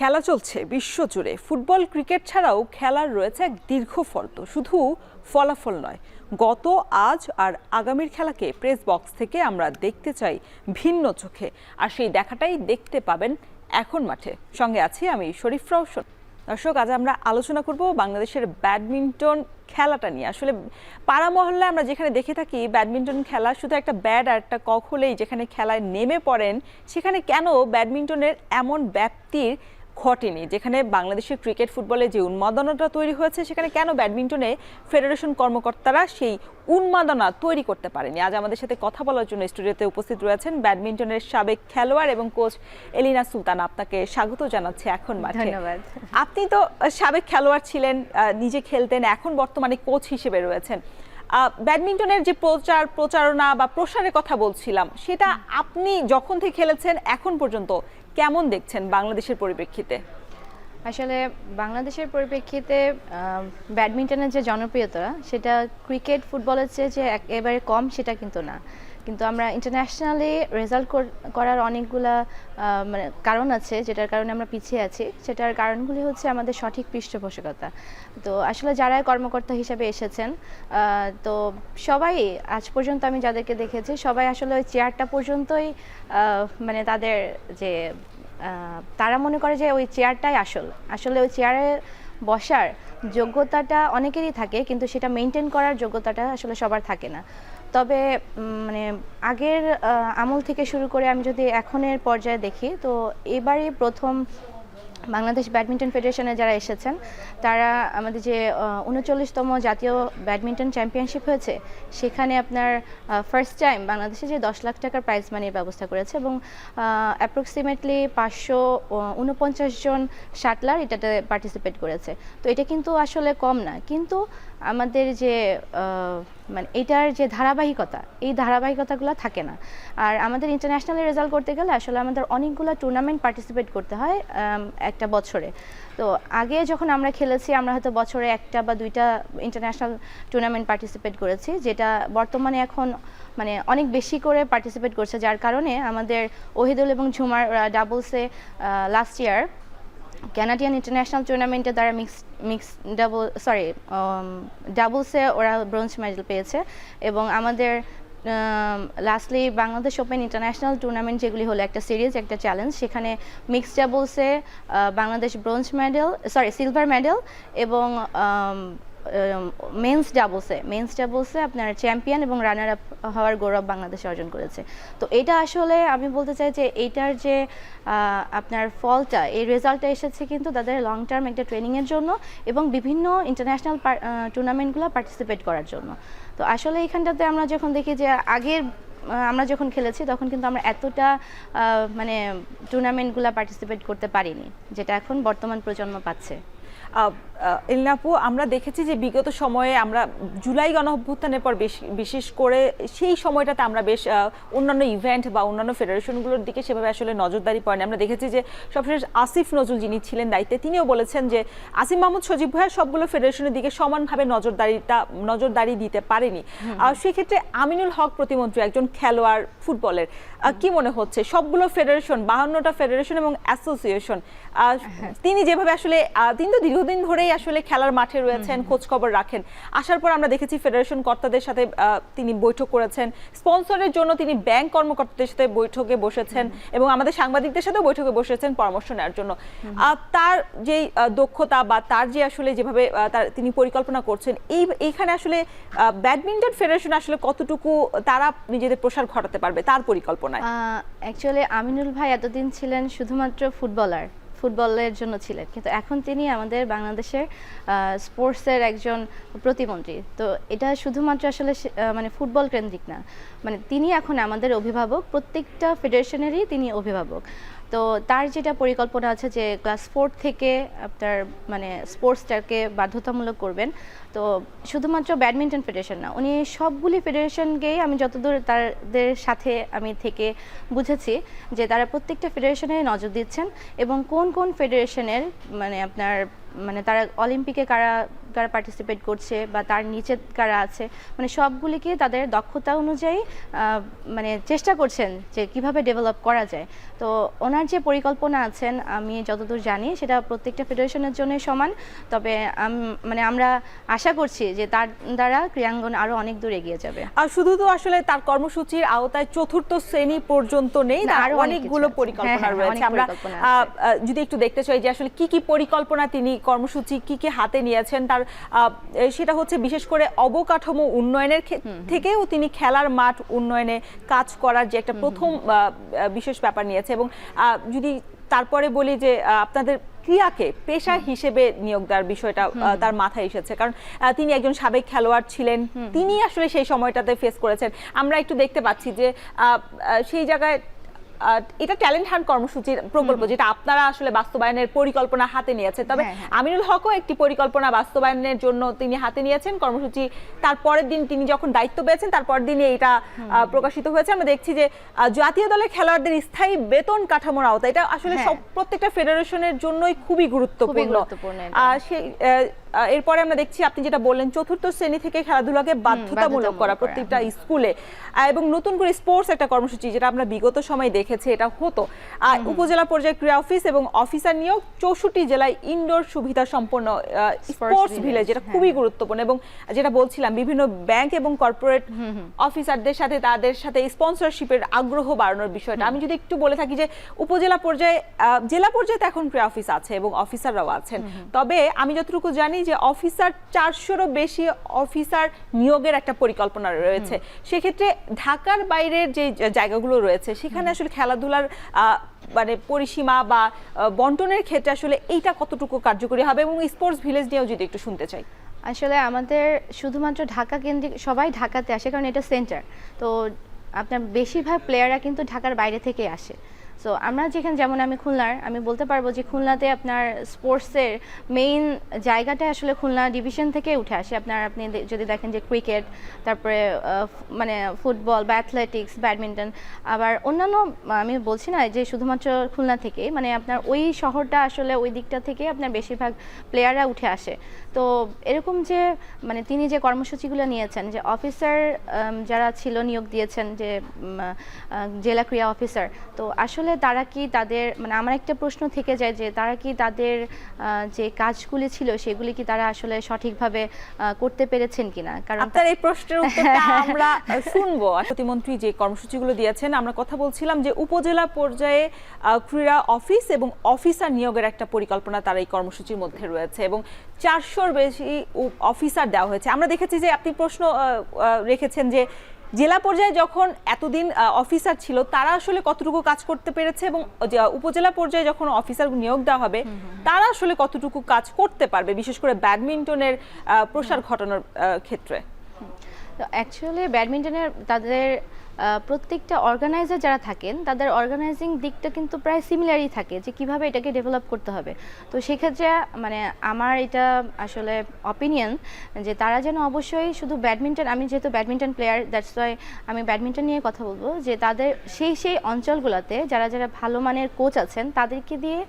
খেলা চলছে বিশ্বজুড়ে। ফুটবল ক্রিকেট ছাড়াও খেলার রয়েছে এক দীর্ঘ ফলক। শুধু ফলাফল নয়, গত, আজ আর আগামীর খেলাকে প্রেস বক্স থেকে আমরা দেখতে চাই ভিন্ন চোখে, আর সেই দেখাটাই দেখতে পাবেন এখন মাঠে। সঙ্গে আছি আমি শরীফ রওশন। দর্শক, আজ আমরা আলোচনা করব বাংলাদেশের ব্যাডমিন্টন খেলাটা নিয়ে। আসলে পাড়া মহল্লায় আমরা যেখানে দেখে থাকি ব্যাডমিন্টন খেলা, শুধু একটা ব্যাট আর একটা কক হলেই যেখানে খেলায় নেমে পড়েন, সেখানে কেন ব্যাডমিন্টনের এমন ব্যাপ্তির ঘটেনি? যেখানে বাংলাদেশের ক্রিকেট ফুটবলে যে উন্মাদনাটা তৈরি হয়েছে, সেখানে কেন ব্যাডমিন্টনে ফেডারেশন কর্মকর্তারা সেই উন্মাদনা তৈরি করতে পারেনি? আজ আমাদের সাথে কথা বলার জন্য স্টুডিওতে উপস্থিত রয়েছেন ব্যাডমিন্টনের সাবেক খেলোয়াড় এবং কোচ এলিনা সুলতানা। আপনাকে স্বাগত জানাচ্ছি এখন মাঠে। ধন্যবাদ। আপনি তো সাবেক খেলোয়াড় ছিলেন, নিজে খেলতেন, এখন বর্তমানে কোচ হিসেবে রয়েছেন। ব্যাডমিন্টনের যে প্রচারণা বা প্রসারের কথা বলছিলাম, সেটা আপনি যখন থেকে খেলেছেন এখন পর্যন্ত কেমন দেখছেন বাংলাদেশের পরিপ্রেক্ষিতে? আসলে বাংলাদেশের পরিপ্রেক্ষিতে ব্যাডমিন্টনের যে জনপ্রিয়তা, সেটা ক্রিকেট ফুটবলের চেয়ে যে একেবারে কম সেটা কিন্তু না। কিন্তু আমরা ইন্টারন্যাশনালি রেজাল্ট করার অনেকগুলা মানে কারণ আছে, যেটার কারণে আমরা পিছিয়ে আছি। সেটার কারণগুলি হচ্ছে আমাদের সঠিক পৃষ্ঠপোষকতা। তো আসলে যারা কর্মকর্তা হিসেবে এসেছেন, তো সবাই আজ পর্যন্ত আমি যাদেরকে দেখেছি, সবাই আসলে ওই চেয়ারটা পর্যন্তই মানে তাদের যে তারা মনে করে যে ওই চেয়ারটাই আসলে ওই চেয়ারে বসার যোগ্যতাটা অনেকেরই থাকে, কিন্তু সেটা মেনটেন করার যোগ্যতাটা আসলে সবার থাকে না। তবে মানে আগের আমল থেকে শুরু করে আমি যদি এখনের পর্যায়ে দেখি, তো এবারই প্রথম বাংলাদেশ ব্যাডমিন্টন ফেডারেশনে যারা এসেছেন, তারা আমাদের যে ৩৯তম জাতীয় ব্যাডমিন্টন চ্যাম্পিয়নশিপ হয়েছে, সেখানে আপনার ফার্স্ট টাইম বাংলাদেশে যে ১০ লাখ টাকার প্রাইজ মানির ব্যবস্থা করেছে এবং অ্যাপ্রক্সিমেটলি ৫৪৯ জন শাটলার এটাতে পার্টিসিপেট করেছে। তো এটা কিন্তু আসলে কম না, কিন্তু আমাদের যে মানে এটার যে ধারাবাহিকতা, এই ধারাবাহিকতাগুলো থাকে না। আর আমাদের ইন্টারন্যাশনালি রেজাল্ট করতে গেলে আসলে আমাদের অনেকগুলো টুর্নামেন্ট পার্টিসিপেট করতে হয় একটা বছরে। তো আগে যখন আমরা খেলেছি, আমরা হয়তো বছরে একটা বা দুইটা ইন্টারন্যাশনাল টুর্নামেন্ট পার্টিসিপেট করেছি, যেটা বর্তমানে এখন মানে অনেক বেশি করে পার্টিসিপেট করছে, যার কারণে আমাদের ওহিদুল এবং ঝুমার ডাবলসে লাস্ট ইয়ার ক্যানাডিয়ান ইন্টারন্যাশনাল টুর্নামেন্টে তারা ডাবলসে ওরা ব্রোঞ্জ মেডেল পেয়েছে। এবং আমাদের lastly Bangladesh open international tournament যেগুলি হলো একটা সিরিজ, একটা চ্যালেঞ্জ, সেখানে মিক্সড ডাবলসে বাংলাদেশ সিলভার মেডেল এবং মেন্স ডাবলসে আপনার চ্যাম্পিয়ন এবং রানার আপ হওয়ার গৌরব বাংলাদেশ অর্জন করেছে। তো এটা আসলে আমি বলতে চাই যে এইটার যে আপনার ফলটা, এই রেজাল্টটা এসেছে কিন্তু তাদের লং টার্ম একটা ট্রেনিংয়ের জন্য এবং বিভিন্ন ইন্টারন্যাশনাল টুর্নামেন্টগুলো পার্টিসিপেট করার জন্য। তো আসলে এইখানটাতে আমরা যখন দেখি যে আগের আমরা যখন খেলেছি, তখন কিন্তু আমরা এতটা মানে টুর্নামেন্টগুলো পার্টিসিপেট করতে পারিনি, যেটা এখন বর্তমান প্রজন্ম পাচ্ছে। এলিনা আপু, আমরা দেখেছি যে বিগত সময়ে আমরা জুলাই গণঅভ্যুত্থানের পর বিশেষ করে সেই সময়টাতে আমরা বেশ অন্যান্য ইভেন্ট বা অন্যান্য ফেডারেশনগুলোর দিকে সেভাবে আসলে নজরদারি পড়েনি। আমরা দেখেছি যে সবশেষ আসিফ নজরুল যিনি ছিলেন দায়িত্বে, তিনিও বলেছেন যে আসিফ মাহমুদ সজীব ভাইয়া সবগুলো ফেডারেশনের দিকে সমানভাবে নজরদারি দিতে পারেনি। সেক্ষেত্রে আমিনুল হক প্রতিমন্ত্রী, একজন খেলোয়াড় ফুটবলের, কি মনে হচ্ছে সবগুলো ফেডারেশন, 52টা ফেডারেশন এবং অ্যাসোসিয়েশন, তিনি যেভাবে আসলে তিনি তো দীর্ঘদিন ধরেই আসলে খেলার মাঠে রয়েছেন, খোঁজ খবর রাখেন, আসার পর আমরা দেখেছি ফেডারেশন কর্তাদের সাথে তিনি বৈঠক করেছেন, স্পন্সরের জন্য তিনি ব্যাংক কর্মকর্তাদের সাথে বৈঠকে বসেছেন এবং আমাদের সাংবাদিকদের সাথেও বৈঠকে বসেছেন পরামর্শ নেওয়ার জন্য। তার যে দক্ষতা বা তার যে আসলে যেভাবে তিনি পরিকল্পনা করছেন, এইখানে আসলে ব্যাডমিন্টন ফেডারেশন আসলে কতটুকু তারা নিজেদের প্রসার ঘটাতে পারবে তার পরিকল্পনায়? অ্যাকচুয়ালি আমিনুল ভাই এতদিন ছিলেন শুধুমাত্র ফুটবলের জন্য ছিলেন, কিন্তু এখন তিনি আমাদের বাংলাদেশের স্পোর্টসের একজন প্রতিমন্ত্রী। তো এটা শুধুমাত্র আসলে মানে ফুটবল কেন্দ্রিক না, মানে তিনি এখন আমাদের অভিভাবক, প্রত্যেকটা ফেডারেশনেরই তিনি অভিভাবক। তো তার যেটা পরিকল্পনা আছে যে ক্লাস 4 থেকে আপনার মানে স্পোর্টসটাকে বাধ্যতামূলক করবেন। তো শুধুমাত্র ব্যাডমিন্টন ফেডারেশন না, উনি সবগুলি ফেডারেশনকেই আমি যতদূর তাদের সাথে আমি থেকে বুঝেছি যে তারা প্রত্যেকটা ফেডারেশনে নজর দিচ্ছেন এবং কোন কোন ফেডারেশনের মানে আপনার মানে তারা অলিম্পিকে কারা কারা পার্টিসিপেট করছে বা তার নিচে কারা আছে, মানে সবগুলিকে তাদের দক্ষতা অনুযায়ী মানে চেষ্টা করছেন যে কিভাবে ডেভেলপ করা যায়। তো ওনার যে পরিকল্পনা আছেন আমি যতদূর জানি সেটা প্রত্যেকটা ফেডারেশনের জন্য সমান, তবে মানে আমরা আশা করছি যে তার দ্বারা ক্রীড়াঙ্গন আরো অনেক দূর এগিয়ে যাবে। আর শুধু তো আসলে তার কর্মসূচির আওতায় চতুর্থ শ্রেণী পর্যন্ত নেই, না, তার আরো অনেক অনেকগুলো কিছু আছে। পরিকল্পনা হ্যাঁ, রয়েছে। অনেক আমরা পরিকল্পনা আছে। যদি একটু দেখতে চাই যে আসলে কি কি পরিকল্পনা তিনি কর্মসূচি কি কি হাতে নিয়েছেন, তার সেটা হচ্ছে বিশেষ করে অবকাঠামো উন্নয়নের থেকেও তিনি খেলার মাঠ উন্নয়নে কাজ করার যে একটা প্রথম বিশেষ ব্যাপার নিয়েছে। এবং যদি তারপরে বলি যে আপনাদের ক্রীড়াকে পেশা হিসেবে নিয়োগ দেওয়ার বিষয়টা তার মাথায় এসেছে, কারণ তিনি একজন সাবেক খেলোয়াড় ছিলেন, তিনি আসলে সেই সময়টাতে ফেস করেছেন। আমরা একটু দেখতে পাচ্ছি যে সেই জায়গায় এটা ট্যালেন্ট হান্ট কর্মসূচির প্রকল্প যেটা আপনারা আসলে বাস্তবায়নের পরিকল্পনা হাতে নিয়েছে, তবে আমিনুল হকও একটি পরিকল্পনা বাস্তবায়নের জন্য তিনি হাতে নিয়েছেন কর্মসূচি। তারপরের দিন তিনি যখন দায়িত্ব পেয়েছেন তারপর দিনই এটা প্রকাশিত হয়েছে। আমরা দেখছি যে জাতীয় দলের খেলোয়াড়দের স্থায়ী বেতন কাঠামোর আওতা, এটা আসলে সব প্রত্যেকটা ফেডারেশনের জন্যই খুবই গুরুত্বপূর্ণ। সেই এরপরে আমরা দেখছি আপনি যেটা বললেন চতুর্থ শ্রেণী থেকে খেলাধুলাকে বাধ্যতামূলক করা প্রত্যেকটা স্কুলে, এবং নতুন করে স্পোর্টস একটা কর্মসূচি যেটা আমরা বিগত সময় দেখেছি এটা হতো। উপজেলা পর্যায়ে ক্রীড়া অফিস এবং অফিসার নিয়োগ, 64 জেলায় ইনডোর সুবিধা সম্পন্ন স্পোর্টস ভিলেজ, যেটা খুবই গুরুত্বপূর্ণ। এবং যেটা বলছিলাম বিভিন্ন ব্যাংক এবং কর্পোরেট অফিসারদের সাথে তাদের সাথে স্পন্সরশিপের আগ্রহ বাড়ানোর বিষয়টা আমি যদি একটু বলে থাকি যে উপজেলা পর্যায়ে জেলা পর্যায়ে এখন ক্রীড়া অফিস আছে এবং অফিসাররাও আছেন, তবে আমি যতটুকু জানি যে অফিসার 400-রও বেশি অফিসার নিয়োগের একটা পরিকল্পনা রয়েছে। সেক্ষেত্রে ঢাকার বাইরের যে জায়গাগুলো রয়েছে সেখানে আসলে খেলাধুলার মানে পরিসীমা বা বন্টনের ক্ষেত্রে আসলে এইটা কতটুকু কার্যকরী হবে, এবং স্পোর্টস ভিলেজ নিয়েও যদি একটু শুনতে চাই। আসলে আমাদের শুধুমাত্র ঢাকা কেন্দ্রিক সবাই ঢাকাতে আসে কারণ এটা সেন্টার, তো আপনার বেশিরভাগ প্লেয়াররা কিন্তু ঢাকার বাইরে থেকে আসে। সো আমরা যেখানে যেমন আমি খুলনার, আমি বলতে পারবো যে খুলনাতে আপনার স্পোর্টসের মেইন জায়গাটা আসলে খুলনা ডিভিশন থেকে উঠে আসে। আপনি যদি দেখেন যে ক্রিকেট, তারপরে মানে ফুটবল বা অ্যাথলেটিক্স, ব্যাডমিন্টন, আবার অন্যান্য আমি বলছি না যে শুধুমাত্র খুলনা থেকে, মানে আপনার ওই শহরটা আসলে ওই দিকটা থেকে আপনার বেশিরভাগ প্লেয়াররা উঠে আসে। তো এরকম যে মানে তিনি যে কর্মসূচিগুলো নিয়েছেন, যে অফিসার যারা ছিল নিয়োগ দিয়েছেন যে জেলা ক্রীড়া অফিসার, তো আসলে তারা কি তাদের মানে আমার একটা প্রশ্ন থেকে যায় যে তারা কি তাদের যে কাজগুলি ছিল সেগুলি কি তারা আসলে সঠিকভাবে করতে পেরেছেন কিনা। কারণ আপনার এই প্রশ্নের উত্তরটা আমরা শুনবো। প্রতিমন্ত্রী যে কর্মসূচিগুলো দিয়েছেন, আমরা কথা বলছিলাম যে উপজেলা পর্যায়ে ক্রীড়া অফিস এবং অফিসার নিয়োগের একটা পরিকল্পনা তার এই কর্মসূচির মধ্যে রয়েছে এবং 400-র বেশি অফিসার দেওয়া হয়েছে। আমরা দেখেছি যে আপনি প্রশ্ন রেখেছেন যে জেলা পর্যায়ে যখন এতদিন অফিসার ছিল তারা আসলে কতটুকু কাজ করতে পেরেছে, এবং উপজেলা পর্যায়ে যখন অফিসার নিয়োগ দেওয়া হবে তারা আসলে কতটুকু কাজ করতে পারবে, বিশেষ করে ব্যাডমিন্টনের প্রসার ঘটানোর ক্ষেত্রে। তো অ্যাকচুয়ালি ব্যাডমিন্টনের তাদের প্রত্যেকটা অর্গানাইজার যারা থাকেন তাদের অর্গানাইজিং দিকটা কিন্তু প্রায় সিমিলারই থাকে যে কিভাবে এটাকে ডেভেলপ করতে হবে। তো সেক্ষেত্রে মানে আমার এটা আসলে অপিনিয়ন যে তারা যেন অবশ্যই শুধু ব্যাডমিন্টন, আমি যেহেতু ব্যাডমিন্টন প্লেয়ার দ্যাটস ওয়াই আমি ব্যাডমিন্টন নিয়ে কথা বলবো, যে তাদের সেই অঞ্চলগুলোতে যারা যারা ভালো মানের কোচ আছেন তাদেরকে দিয়ে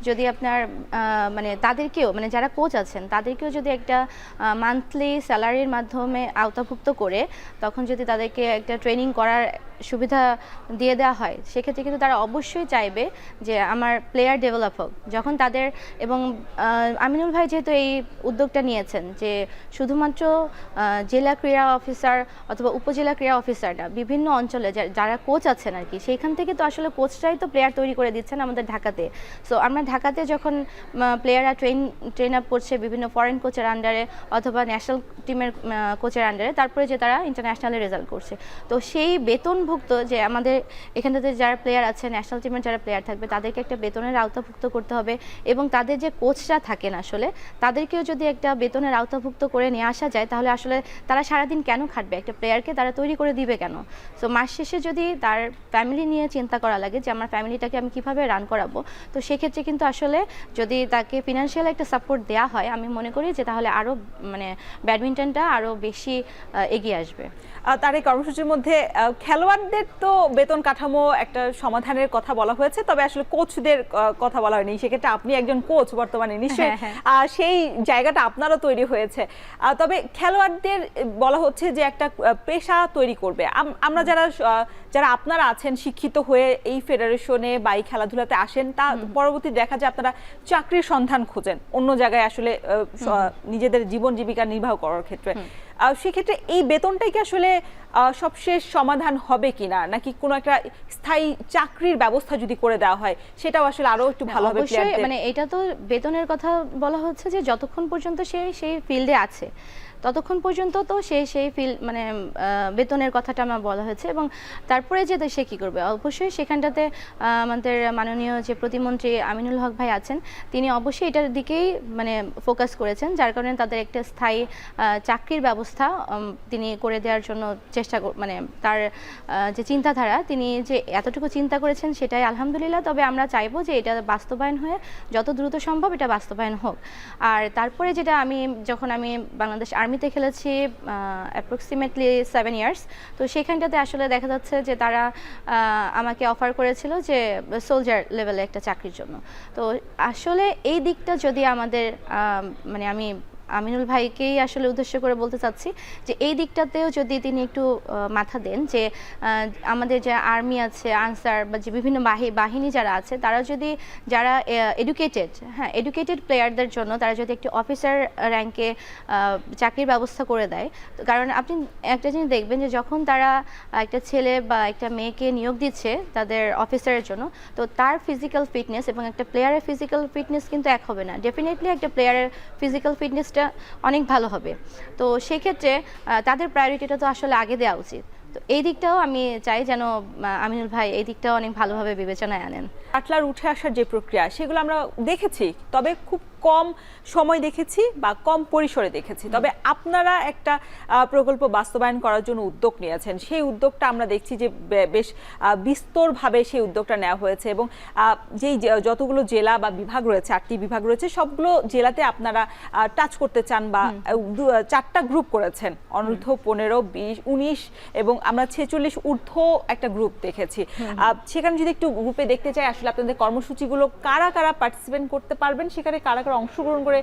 যদি আপনার মানে তাদেরকেও মানে যারা কোচ আছেন তাদেরকেও যদি একটা মান্থলি স্যালারির মাধ্যমে আওতাভুক্ত করে তখন যদি তাদেরকে একটা ট্রেনিং করার সুবিধা দিয়ে দেওয়া হয়, সেক্ষেত্রে কিন্তু তারা অবশ্যই চাইবে যে আমার প্লেয়ার ডেভেলপ হোক। যখন তাদের এবং আমিনুল ভাই যেহেতু এই উদ্যোগটা নিয়েছেন যে শুধুমাত্র জেলা ক্রীড়া অফিসার অথবা উপজেলা ক্রীড়া অফিসার না, বিভিন্ন অঞ্চলে যারা কোচ আছেন আর কি, সেইখান থেকে তো আসলে কোচরাই তো প্লেয়ার তৈরি করে দিচ্ছেন আমাদের ঢাকাতে। সো আমরা ঢাকাতে যখন প্লেয়াররা ট্রেন আপ করছে বিভিন্ন ফরেন কোচের আন্ডারে অথবা ন্যাশনাল টিমের কোচের আন্ডারে, তারপরে যে তারা ইন্টারন্যাশনালে রেজাল্ট করছে, তো সেই বেতন আওতাভুক্ত, যে আমাদের এখানটাতে যারা প্লেয়ার আছে, ন্যাশনাল টিমের যারা প্লেয়ার থাকবে তাদেরকে একটা বেতনের আওতাভুক্ত করতে হবে, এবং তাদের যে কোচরা থাকেন আসলে তাদেরকেও যদি একটা বেতনের আওতাভুক্ত করে নিয়ে আসা যায়, তাহলে আসলে তারা সারাদিন কেন খাটবে, একটা প্লেয়ারকে তারা তৈরি করে দিবে কেন? সো মাস শেষে যদি তার ফ্যামিলি নিয়ে চিন্তা করা লাগে যে আমার ফ্যামিলিটাকে আমি কিভাবে রান করাবো, তো সেক্ষেত্রে কিন্তু আসলে যদি তাকে ফিনান্সিয়াল একটা সাপোর্ট দেওয়া হয়, আমি মনে করি যে তাহলে আরও মানে ব্যাডমিন্টনটা আরও বেশি এগিয়ে আসবে। তার এই কর্মসূচির মধ্যে খেলোয়াড়দের তো বেতন কাঠামো একটা সমাধানের কথা বলা হয়েছে, তবে আসলে কোচদের কথা বলা হয়নি। সেক্ষেত্রে আপনি একজন কোচ বর্তমানে, নিশ্চয়ই সেই জায়গাটা আপনারও তৈরি হয়েছে। তবে খেলোয়াড়দের বলা হচ্ছে যে একটা পেশা তৈরি করবে। আমরা যারা আপনারা আছেন শিক্ষিত হয়ে এই ফেডারেশনে বা এই খেলাধুলাতে আসেন, তা পরবর্তী দেখা যায় আপনারা চাকরির সন্ধান খোঁজেন অন্য জায়গায় আসলে নিজেদের জীবন জীবিকা নির্বাহ করার ক্ষেত্রে। সেক্ষেত্রে এই বেতনটাই কি আসলে সবশেষ সমাধান হবে কিনা, নাকি কোনো একটা স্থায়ী চাকরির ব্যবস্থা যদি করে দেওয়া হয় সেটাও আসলে আরো একটু ভালো হবে? মানে এটা তো বেতনের কথা বলা হচ্ছে যে যতক্ষণ পর্যন্ত সেই ফিল্ডে আছে ততক্ষণ পর্যন্ত তো সেই ফিল্ড মানে বেতনের কথাটা আমার বলা হয়েছে, এবং তারপরে যে সে কী করবে, অবশ্যই সেখানটাতে আমাদের মাননীয় যে প্রতিমন্ত্রী আমিনুল হক ভাই আছেন, তিনি অবশ্যই এটার দিকেই মানে ফোকাস করেছেন, যার কারণে তাদের একটা স্থায়ী চাকরির ব্যবস্থা তিনি করে দেওয়ার জন্য চেষ্টা মানে তার যে চিন্তাধারা, তিনি যে এতটুকু চিন্তা করেছেন সেটাই আলহামদুলিল্লাহ। তবে আমরা চাইবো যে এটা বাস্তবায়ন হয়ে যত দ্রুত সম্ভব এটা বাস্তবায়ন হোক। আর তারপরে যেটা যখন আমি বাংলাদেশ আর্মিতে খেলেছি অ্যাপ্রক্সিমেটলি 7 ইয়ার্স, তো সেখানটাতে আসলে দেখা যাচ্ছে যে তারা আমাকে অফার করেছিল যে সোলজার লেভেলে একটা চাকরির জন্য। তো আসলে এই দিকটা যদি আমাদের মানে আমি আমিনুল ভাইকেই আসলে উদ্দেশ্য করে বলতে চাচ্ছি যে এই দিকটাতেও যদি তিনি একটু মাথা দেন, যে আমাদের যে আর্মি আছে, আনসার বা যে বিভিন্ন বাহিনী যারা আছে, তারা যদি যারা এডুকেটেড প্লেয়ারদের জন্য তারা যদি একটি অফিসার র্যাঙ্কে চাকরির ব্যবস্থা করে দেয়। কারণ আপনি একটা জিনিস দেখবেন যে যখন তারা একটা ছেলে বা একটা মেয়েকে নিয়োগ দিচ্ছে তাদের অফিসারের জন্য, তো তার ফিজিক্যাল ফিটনেস এবং একটা প্লেয়ারের ফিজিক্যাল ফিটনেস কিন্তু এক হবে না। ডেফিনেটলি একটা প্লেয়ারের ফিজিক্যাল ফিটনেসটা অনেক ভালো হবে। তো সেক্ষেত্রে তাদের প্রায়োরিটিটা তো আসলে আগে দেওয়া উচিত। তো এই দিকটাও আমি চাই যেন আমিনুল ভাই এই দিকটাও অনেক ভালোভাবে বিবেচনায় আনেন। শাটলার উঠে আসার যে প্রক্রিয়া সেগুলো আমরা দেখেছি, তবে খুব কম সময় দেখেছি বা কম পরিসরে দেখেছি। তবে আপনারা একটা প্রকল্প বাস্তবায়ন করার জন্য উদ্যোগ নিয়েছেন, সেই উদ্যোগটা আমরা দেখছি যে বেশ বিস্তরভাবে সেই উদ্যোগটা নেওয়া হয়েছে, এবং যেই যতগুলো জেলা বা বিভাগ রয়েছে, 8টি বিভাগ রয়েছে, সবগুলো জেলাতে আপনারা টাচ করতে চান বা 4টা গ্রুপ করেছেন, অনূর্ধ্ব 15, 20, 19 এবং আমরা 46 ঊর্ধ্ব একটা গ্রুপ দেখেছি। সেখানে যদি একটু গ্রুপে দেখতে চাই আসলে আপনাদের কর্মসূচিগুলো কারা কারা পার্টিসিপেট করতে পারবেন, সেখানে কারা কারা অংশগ্রহণ করে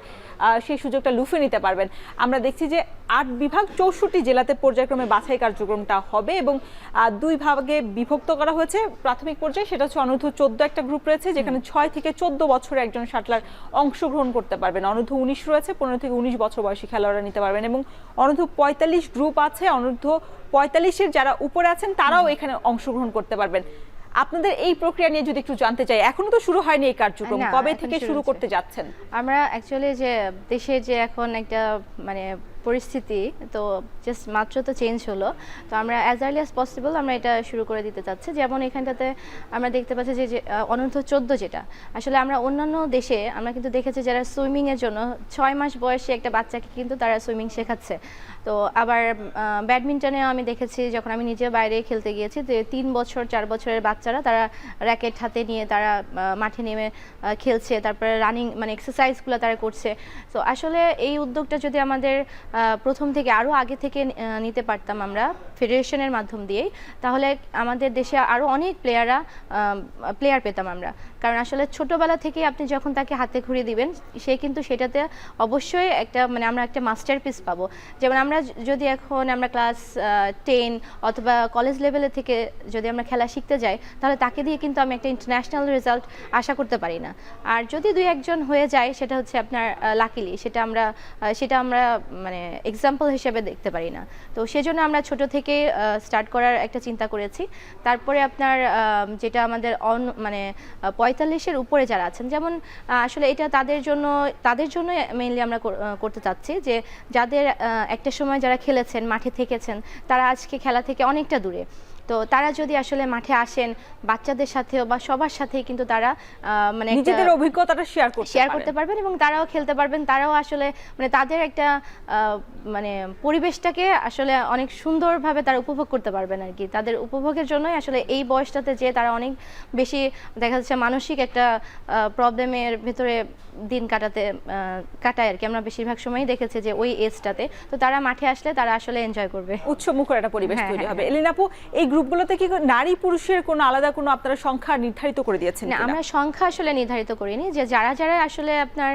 সেই সুযোগটা লুফে নিতে পারবেন। আমরা দেখছি যে 8 বিভাগ 64 জেলাতে পর্যায়ক্রমে বাছাই কার্যক্রমটা হবে, এবং 2 ভাগে বিভক্ত করা হয়েছে। প্রাথমিক পর্যায়ে সেটা হচ্ছে অনূর্ধ্ব 14 একটা গ্রুপ রয়েছে, যেখানে 6 থেকে 14 বছরের একজন শাটলার অংশগ্রহণ করতে পারবেন। অনূর্ধ্ব 19 রয়েছে, 15 থেকে 19 বছর বয়সী খেলোয়াড়রা নিতে পারবেন, এবং অনূর্ধ্ব 45 গ্রুপ আছে, অনূর্ধ্ব 45-এর যারা উপরে আছেন তারাও এখানে অংশগ্রহণ করতে পারবেন। আপনাদের এই প্রক্রিয়া নিয়ে যদি একটু জানতে চাই, এখনো তো শুরু হয়নি এই কার্যক্রম, কবে থেকে শুরু করতে যাচ্ছেন? আমরা অ্যাকচুয়ালি যে দেশে যে এখন একটা মানে পরিস্থিতি, তো জাস্ট মাত্র তো চেঞ্জ হলো, তো আমরা অ্যাজ আর্লি অ্যাজ পসিবল আমরা এটা শুরু করে দিতে চাচ্ছি। যেমন এখানটাতে আমরা দেখতে পাচ্ছি যে অনূর্ধ্ব 14 যেটা আসলে আমরা অন্যান্য দেশে আমরা কিন্তু দেখেছি যারা সুইমিংয়ের জন্য 6 মাস বয়সে একটা বাচ্চাকে কিন্তু তারা সুইমিং শেখাচ্ছে। তো আবার ব্যাডমিন্টনেও আমি দেখেছি, যখন আমি নিজে বাইরে খেলতে গিয়েছি, যে 3 বছর 4 বছরের বাচ্চারা তারা র্যাকেট হাতে নিয়ে তারা মাঠে নেমে খেলছে, তারপরে রানিং মানে এক্সারসাইজগুলো তারা করছে। তো আসলে এই উদ্যোগটা যদি আমাদের প্রথম থেকে আরও আগে থেকে নিতে পারতাম আমরা ফেডারেশনের মাধ্যম দিয়েই, তাহলে আমাদের দেশে আরও অনেক প্লেয়ার পেতাম আমরা। কারণ আসলে ছোটোবেলা থেকে আপনি যখন তাকে হাতে ঘুরিয়ে দিবেন, সে কিন্তু সেটাতে অবশ্যই একটা মানে আমরা একটা মাস্টারপিস পাবো। যেমন আমরা যদি এখন আমরা ক্লাস 10 অথবা কলেজ লেভেলে থেকে যদি আমরা খেলা শিখতে যাই, তাহলে তাকে দিয়ে কিন্তু আমি একটা ইন্টারন্যাশনাল রেজাল্ট আশা করতে পারি না। আর যদি 2-1 হয়ে যায় সেটা হচ্ছে আপনার লাকিলি, সেটা আমরা মানে এক্সাম্পল হিসেবে দেখতে পারি না। তো সেজন্য আমরা ছোট থেকে স্টার্ট করার একটা চিন্তা করেছি। তারপরে আপনার যেটা আমাদের মানে 45-এর উপরে যারা আছেন, যেমন আসলে এটা তাদের জন্য মেইনলি আমরা করতে চাচ্ছি, যে যাদের একটা সময় যারা খেলেছেন, মাঠে থেকেছেন, তারা আজকে খেলা থেকে অনেকটা দূরে। তো তারা যদি আসলে মাঠে আসেন বাচ্চাদের সাথেও বা সবার সাথেই কিন্তু তারা মানে নিজেদের অভিজ্ঞতাটা শেয়ার করতে পারবেন এবং তারাও খেলতে পারবেন, তারাও আসলে মানে তাদের একটা মানে পরিবেশটাকে আসলে অনেক সুন্দরভাবে তারা উপভোগ করতে পারবেন আর কি। তাদের উপভোগের জন্যই আসলে এই বয়সটাতে যে তারা অনেক বেশি দেখা যাচ্ছে মানসিক একটা প্রবলেমের ভিতরে দিন কাটায় আর কি। আমরা বেশিরভাগ সময়ই দেখেছি যে ওই এজটাতে, তো তারা মাঠে আসলে তারা আসলে এনজয় করবে, উৎসবমুখর একটা পরিবেশ তৈরি হবে। এলিনা আপু, এই গ্রুপগুলোতে কি নারী পুরুষের কোনো আলাদা কোনো আপনারা সংখ্যা নির্ধারিত করে দিয়েছেন না? আমরা সংখ্যা আসলে নির্ধারিত করিনি, যে যারা যারা আসলে আপনার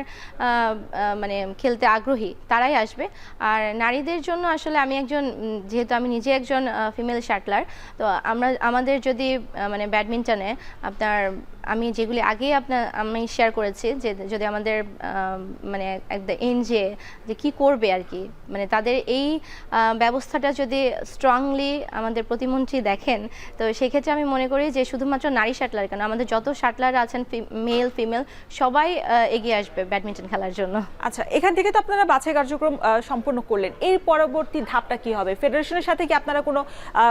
মানে খেলতে আগ্রহী তারাই আসবে। আর নারীদের জন্য আসলে আমি একজন, যেহেতু আমি নিজে একজন ফিমেল শাটলার, তো আমাদের যদি মানে ব্যাডমিন্টনে আপনার আমি যেগুলি আগেই আমি শেয়ার করেছি, যে যদি আমাদের মানে একটা এনজে যে কি করবে আর কি, মানে তাদের এই ব্যবস্থাটা যদি স্ট্রংলি আমাদের প্রতিমন্ত্রী দেখেন, তো সেক্ষেত্রে আমি মনে করি যে শুধুমাত্র নারী শাটলার কেন, আমাদের যত শাটলার আছেন মেল ফিমেল সবাই এগিয়ে আসবে ব্যাডমিন্টন খেলার জন্য। আচ্ছা, এখান থেকে তো আপনারা বাছাই কার্যক্রম সম্পন্ন করলেন, এর পরবর্তী ধাপটা কি হবে? ফেডারেশনের সাথে কি আপনারা কোনো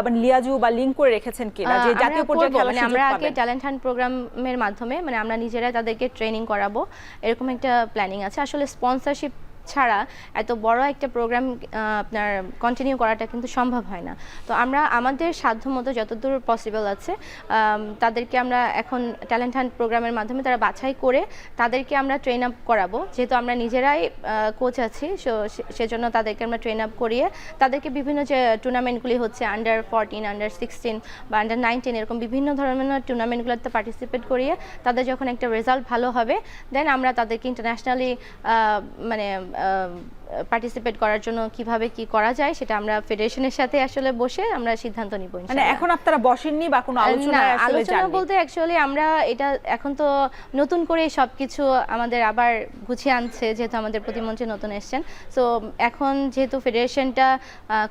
মানে লিয়াজু বা লিংক করে রেখেছেন কিনা যে জাতীয় পর্যায়ে খেলার সুযোগ পাবেন? আমরা আগে ট্যালেন্ট হান্ট প্রোগ্রামের মাধ্যমে মানে আমরা নিজেরাই তাদেরকে ট্রেনিং করাবো, এরকম একটা প্ল্যানিং আছে। আসলে স্পন্সরশিপ ছাড়া এত বড় একটা প্রোগ্রাম আপনার কন্টিনিউ করাটা কিন্তু সম্ভব হয় না। তো আমরা আমাদের সাধ্যমতো যতদূর পসিবল আছে তাদেরকে আমরা এখন ট্যালেন্ট হান্ট প্রোগ্রামের মাধ্যমে তারা বাছাই করে তাদেরকে আমরা ট্রেন আপ করাবো, যেহেতু আমরা নিজেরাই কোচ আছি, সেজন্য তাদেরকে আমরা ট্রেন আপ করিয়ে তাদেরকে বিভিন্ন যে টুর্নামেন্টগুলি হচ্ছে আন্ডার 14, আন্ডার 16 বা আন্ডার 19 এরকম বিভিন্ন ধরনের টুর্নামেন্টগুলোতে পার্টিসিপেট করিয়ে তাদের যখন একটা রেজাল্ট ভালো হবে, দেন আমরা তাদেরকে ইন্টারন্যাশনালি মানে পার্টিসিপেট করার জন্য কিভাবে কি করা যায় সেটা আমরা ফেডারেশনের সাথে আসলে বসে আমরা সিদ্ধান্ত নিব। মানে এখন আপনারা বসেননি বা কোনো আলোচনা বলতে অ্যাকচুয়ালি আমরা এটা এখন তো নতুন করে সবকিছু আমাদের আবার গুছিয়ে আনছে, যেহেতু আমাদের প্রতিমন্ত্রী নতুন এসেছেন। সো এখন যেহেতু ফেডারেশনটা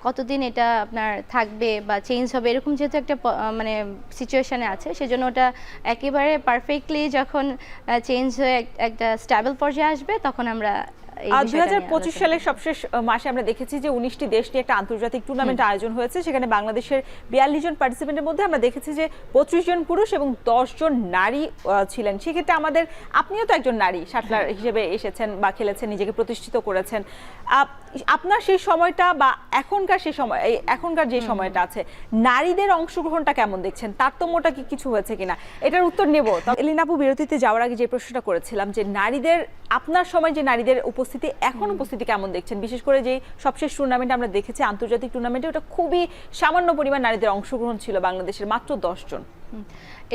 কতদিন এটা আপনার থাকবে বা চেঞ্জ হবে এরকম যেহেতু একটা মানে সিচুয়েশনে আছে, সেজন্য ওটা একেবারে পারফেক্টলি যখন চেঞ্জ হয়ে একটা স্টেবল পর্যায়ে আসবে তখন আমরা 2025 সালের সবশেষ মাসে আমরা দেখেছি যে 19টি দেশ নিয়ে একটা আন্তর্জাতিক টুর্নামেন্ট আয়োজন হয়েছে। সেখানে বাংলাদেশের 42 জন পার্টিসিপেন্টের মধ্যে আমরা দেখেছি যে 25 জন পুরুষ এবং 10 জন নারী ছিলেন। সেক্ষেত্রে আপনিও তো একজন নারী শাটলার হিসেবে এসেছেন বা খেলেছেন, নিজেকে প্রতিষ্ঠিত করেছেন। আপনার সেই সময়টা বা এখনকার যে সময়টা আছে, নারীদের অংশগ্রহণটা কেমন দেখছেন? তারতম্যটা কি কিছু হয়েছে কিনা, এটার উত্তর নেব। এলিনা আপু, বিরতিতে যাওয়ার আগে যে প্রশ্নটা করেছিলাম যে আপনার সময় যে নারীদের এখন উপস্থিতি কেমন দেখছেন? বিশেষ করে যে সবশেষ টুর্নামেন্ট আমরা দেখেছি আন্তর্জাতিক টুর্নামেন্টে, ওটা খুবই সামান্য পরিমাণ নারীদের অংশগ্রহণ ছিল, বাংলাদেশের মাত্র 10 জন।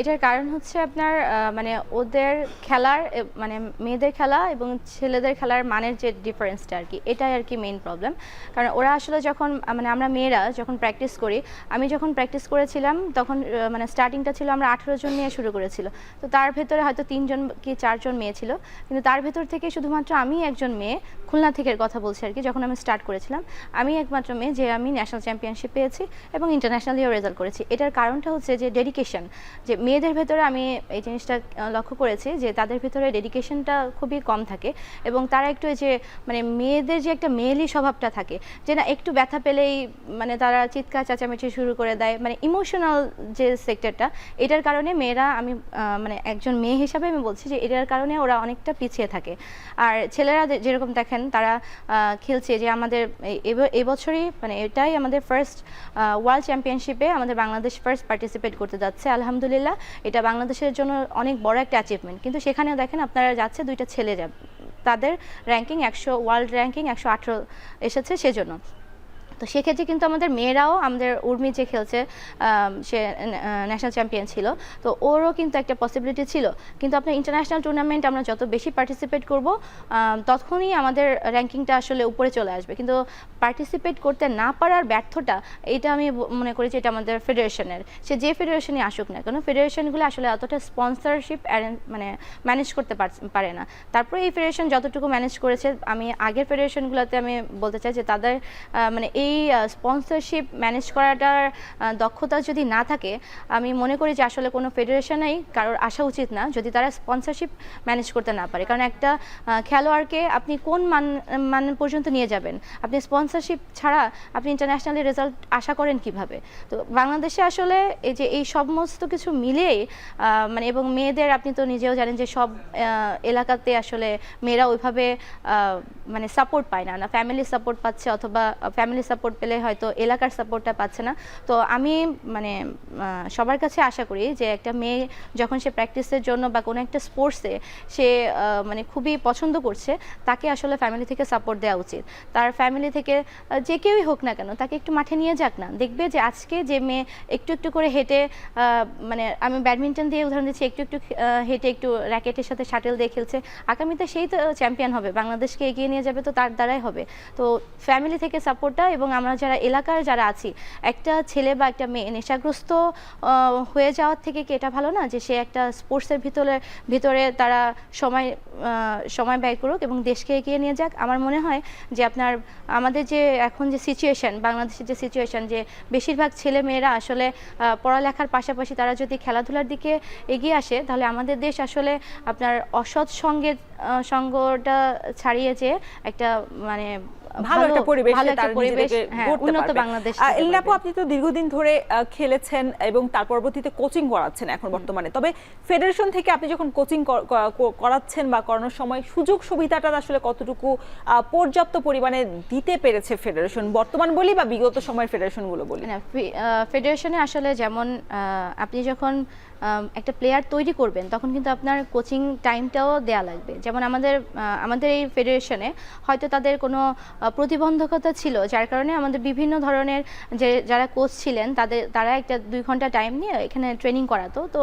এটার কারণ হচ্ছে আপনার মানে ওদের খেলার মানে মেয়েদের খেলা এবং ছেলেদের খেলার মানের যে ডিফারেন্সটা আর কি, এটাই আর কি মেইন প্রবলেম। কারণ ওরা আসলে যখন মানে আমরা মেয়েরা যখন প্র্যাকটিস করি, আমি যখন প্র্যাকটিস করেছিলাম তখন মানে স্টার্টিংটা ছিল আমরা 18 জন নিয়ে শুরু করেছিল, তো তার ভেতরে হয়তো 3 জন কি 4 জন মেয়ে ছিল, কিন্তু তার ভেতর থেকে শুধুমাত্র আমি একজন মেয়ে, খুলনা থেকে কথা বলছি আর কি, যখন আমি স্টার্ট করেছিলাম আমি একমাত্র মেয়ে যে আমি ন্যাশনাল চ্যাম্পিয়নশিপ পেয়েছি এবং ইন্টারন্যাশনালিও রেজাল্ট করেছি। এটার কারণটা হচ্ছে যে ডেডিকেশন, যে মেয়েদের ভেতরে আমি এই জিনিসটা লক্ষ্য করেছি যে তাদের ভেতরে ডেডিকেশনটা খুবই কম থাকে এবং তারা একটু যে মানে মেয়েদের যে একটা মেয়েলি স্বভাবটা থাকে, যে না একটু ব্যথা পেলেই মানে তারা চিৎকার চেঁচামেচি শুরু করে দেয়, মানে ইমোশনাল যে সেক্টরটা, এটার কারণে মেয়েরা আমি মানে একজন মেয়ে হিসাবে আমি বলছি যে এটার কারণে ওরা অনেকটা পিছিয়ে থাকে। আর ছেলেরা যেরকম দেখেন তারা খেলছে, যে আমাদের এবছরই মানে এটাই আমাদের ফার্স্ট ওয়ার্ল্ড চ্যাম্পিয়নশিপে আমাদের বাংলাদেশ ফার্স্ট পার্টিসিপেট করতে যাচ্ছে, আলহামদুলিল্লাহ এটা বাংলাদেশের জন্য অনেক বড় একটা অ্যাচিভমেন্ট। কিন্তু সেখানেও দেখেন আপনারা যাচ্ছে 2টা ছেলে তাদের র্যাঙ্কিং 100, ওয়ার্ল্ড র্যাঙ্কিং 118 এসেছে সেজন্য। তো সেক্ষেত্রে কিন্তু আমাদের মেয়েরাও, আমাদের উর্মি যে খেলছে সে ন্যাশনাল চ্যাম্পিয়ন ছিল, তো ওরও কিন্তু একটা পসিবিলিটি ছিল। কিন্তু আপনার ইন্টারন্যাশনাল টুর্নামেন্ট আমরা যত বেশি পার্টিসিপেট করব তখনই আমাদের র্যাঙ্কিংটা আসলে উপরে চলে আসবে। কিন্তু পার্টিসিপেট করতে না পারার ব্যর্থতা, এটা আমি মনে করি যে এটা আমাদের ফেডারেশনের, সে যে ফেডারেশনই আসুক না কেন, ফেডারেশনগুলো আসলে এতটা স্পন্সরশিপ মানে ম্যানেজ করতে পারে না। তারপরে এই ফেডারেশন যতটুকু ম্যানেজ করেছে, আমি আগের ফেডারেশনগুলোতে আমি বলতে চাই যে তাদের মানে এই এই স্পন্সরশিপ ম্যানেজ করাটার দক্ষতা যদি না থাকে, আমি মনে করি যে আসলে কোনো ফেডারেশনেই কারোর আসা উচিত না যদি তারা স্পন্সরশিপ ম্যানেজ করতে না পারে। কারণ একটা খেলোয়াড়কে আপনি কোন মান পর্যন্ত নিয়ে যাবেন, আপনি স্পন্সরশিপ ছাড়া আপনি ইন্টারন্যাশনালি রেজাল্ট আশা করেন কিভাবে? তো বাংলাদেশে আসলে এই যে এই সমস্ত কিছু মিলিয়েই মানে, এবং মেয়েদের আপনি তো নিজেও জানেন যে সব এলাকাতে আসলে মেয়েরা ওইভাবে মানে সাপোর্ট পায় না, ফ্যামিলি সাপোর্ট পাচ্ছে, অথবা ফ্যামিলি সাপোর্ট পেলে হয়তো এলাকার সাপোর্টটা পাচ্ছে না। তো আমি মানে সবার কাছে আশা করি যে একটা মেয়ে যখন সে প্র্যাকটিসের জন্য বা কোনো একটা স্পোর্টসে সে মানে খুবই পছন্দ করছে, তাকে আসলে ফ্যামিলি থেকে সাপোর্ট দেওয়া উচিত। তার ফ্যামিলি থেকে যে কেউই হোক না কেন, তাকে একটু মাঠে নিয়ে যাক না। দেখবে যে আজকে যে মেয়ে একটু একটু করে হেঁটে, মানে আমি ব্যাডমিন্টন দিয়ে উদাহরণ দিচ্ছি, একটু একটু হেঁটে একটু র্যাকেটের সাথে শাটেল দিয়ে খেলছে, আগামীতে সেই তো চ্যাম্পিয়ন হবে, বাংলাদেশকে এগিয়ে নিয়ে যাবে, তো তার দ্বারাই হবে। তো ফ্যামিলি থেকে সাপোর্টটা, এবং আমরা যারা এলাকার যারা আছি, একটা ছেলে বা একটা মেয়ে নেশাগ্রস্ত হয়ে যাওয়ার থেকে কি এটা ভালো না যে সে একটা স্পোর্টসের ভিতরে তারা সময় ব্যয় করুক এবং দেশকে এগিয়ে নিয়ে যাক। আমার মনে হয় যে আমাদের যে এখন যে সিচুয়েশন, বাংলাদেশের যে সিচুয়েশন, যে বেশিরভাগ ছেলে মেয়েরা আসলে পড়ালেখার পাশাপাশি তারা যদি খেলাধুলার দিকে এগিয়ে আসে, তাহলে আমাদের দেশ আসলে আপনার অসৎ সঙ্গটা ছাড়িয়ে যে একটা মানে ভালো একটা পরিবেশ, উন্নত বাংলাদেশ। এলিনা আপু, আপনি তো দীর্ঘদিন ধরে খেলেছেন এবং তার পরবর্তীতে কোচিং করাচ্ছেন এখন বর্তমানে। তবে ফেডারেশন থেকে আপনি যখন কোচিং করাচ্ছেন বা করানোর সময় সুযোগ সুবিধাটা আসলে কতটুকু পর্যাপ্ত পরিমাণে দিতে পেরেছে ফেডারেশন, বর্তমান বলি বা বিগত সময়ের ফেডারেশনগুলো বলি? না, ফেডারেশনে আসলে যেমন আপনি যখন একটা প্লেয়ার তৈরি করবেন, তখন কিন্তু আপনার কোচিং টাইমটাও দেয়া লাগবে। যেমন আমাদের এই ফেডারেশনে হয়তো তাদের কোনো প্রতিবন্ধকতা ছিল, যার কারণে আমাদের বিভিন্ন ধরনের যারা কোচ ছিলেন তারা একটা 2 ঘন্টা টাইম নিয়ে এখানে ট্রেনিং করাতো। তো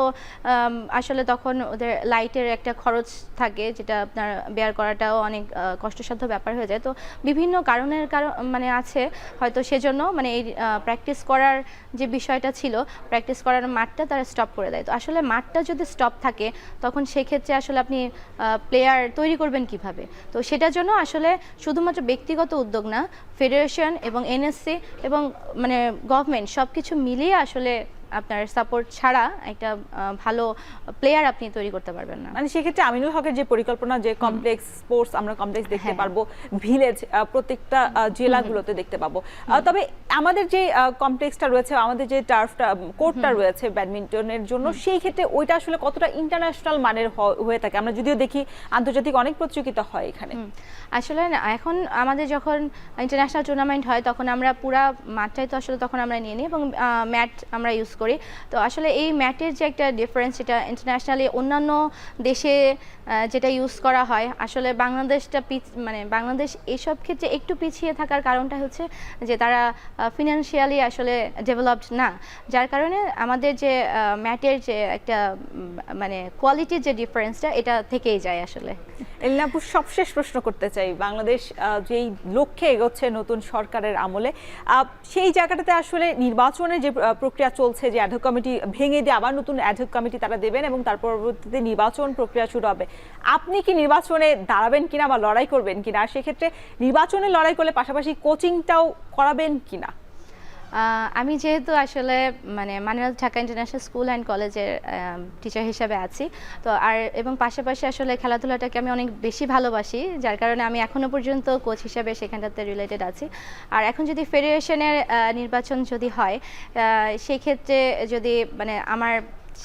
আসলে তখন ওদের লাইটের একটা খরচ থাকে, যেটা আপনার বেয়ার করাটাও অনেক কষ্টসাধ্য ব্যাপার হয়ে যায়। তো বিভিন্ন কারণের মানে আছে হয়তো, সেজন্য মানে এই প্র্যাকটিস করার যে বিষয়টা ছিল, প্র্যাকটিস করার মাঠটা তারা স্টপ করে দেয়। তো আসলে মাঠটা যদি স্টপ থাকে, তখন সেক্ষেত্রে আসলে আপনি প্লেয়ার তৈরি করবেন কিভাবে? তো সেটার জন্য আসলে শুধুমাত্র ব্যক্তিগত উদ্যোগ না, ফেডারেশন এবং এনএসসি এবং মানে গভর্নমেন্ট সব কিছু মিলিয়ে আসলে আপনার সাপোর্ট ছাড়া একটা ভালো প্লেয়ার আপনি তৈরি করতে পারবেন না। মানে সেক্ষেত্রে আমিনুল হকের যে পরিকল্পনা, যে কমপ্লেক্স স্পোর্টস আমরা কমপ্লেক্স দেখতে পারবো, ভিলেজ প্রত্যেকটা জেলাগুলোতে দেখতে পাবো। তবে আমাদের যে কমপ্লেক্সটা রয়েছে, আমাদের যে টার্ফটা কোর্টটা রয়েছে ব্যাডমিন্টনের জন্য, সেই ক্ষেত্রে ওইটা আসলে কতটা ইন্টারন্যাশনাল মানের হয়ে থাকে? আমরা যদিও দেখি আন্তর্জাতিক অনেক প্রতিযোগিতা হয় এখানে। আসলে এখন আমাদের যখন ইন্টারন্যাশনাল টুর্নামেন্ট হয়, তখন আমরা পুরা মাঠটাই তো আসলে তখন আমরা নিয়ে নিই এবং ম্যাট আমরা ইউজ করি। তো আসলে এই ম্যাটের যে একটা ডিফারেন্স, এটা ইন্টারন্যাশনালি অন্যান্য দেশে যেটা ইউজ করা হয়, আসলে বাংলাদেশ এইসব ক্ষেত্রে একটু পিছিয়ে থাকার কারণটা হচ্ছে যে তারা ফিনান্সিয়ালি আসলে ডেভেলপড না, যার কারণে আমাদের যে ম্যাটের যে একটা মানে কোয়ালিটির যে ডিফারেন্সটা, এটা থেকেই যায় আসলে। এলিনা আপু, সবশেষ প্রশ্ন করতে চাই, বাংলাদেশ যেই লক্ষ্যে এগোচ্ছে নতুন সরকারের আমলে, সেই জায়গাটাতে আসলে নির্বাচনের যে প্রক্রিয়া চলছে, যে অ্যাডহক কমিটি ভেঙে দিয়ে আবার নতুন অ্যাডহক কমিটি তারা দেবেন এবং তার পরবর্তীতে নির্বাচন প্রক্রিয়া শুরু হবে, আপনি কি নির্বাচনে দাঁড়াবেন কিনা বা লড়াই করবেন কিনা? আর সেক্ষেত্রে নির্বাচনে লড়াই করলে পাশাপাশি কোচিংটাও করাবেন কিনা? আমি যেহেতু আসলে মানে মানিরাল ঢাকা ইন্টারন্যাশনাল স্কুল অ্যান্ড কলেজের টিচার হিসেবে আছি, তো এবং পাশাপাশি আসলে খেলাধুলাটাকে আমি অনেক বেশি ভালোবাসি, যার কারণে আমি এখনো পর্যন্ত কোচ হিসেবে সেখানটাতে রিলেটেড আছি। আর এখন যদি ফেডারেশনের নির্বাচন যদি হয়, সেই ক্ষেত্রে যদি মানে আমার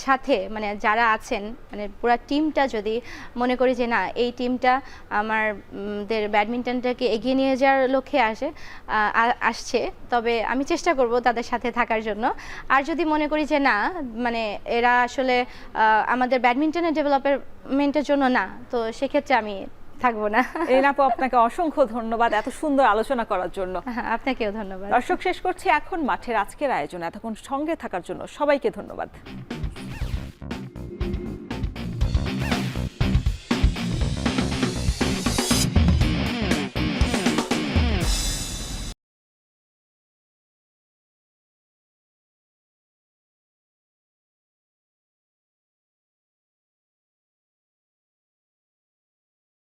সাথে মানে যারা আছেন, মানে পুরো টিমটা যদি মনে করি যে না, এই টিমটা আমাদের ব্যাডমিন্টনটাকে এগিয়ে নিয়ে যাওয়ার লক্ষ্যে আসছে, তবে আমি চেষ্টা করব তাদের সাথে থাকার জন্য। আর যদি মনে করি যে না, মানে এরা আসলে আমাদের ব্যাডমিন্টনের ডেভেলপমেন্টের জন্য না, তো সেক্ষেত্রে আমি থাকবো না। এলিনা আপু, আপনাকে অসংখ্য ধন্যবাদ এত সুন্দর আলোচনা করার জন্য। আপনাকেও ধন্যবাদ। দর্শক, শেষ করছি এখন মাঠের আজকের আয়োজন। এতক্ষণ সঙ্গে থাকার জন্য সবাইকে ধন্যবাদ।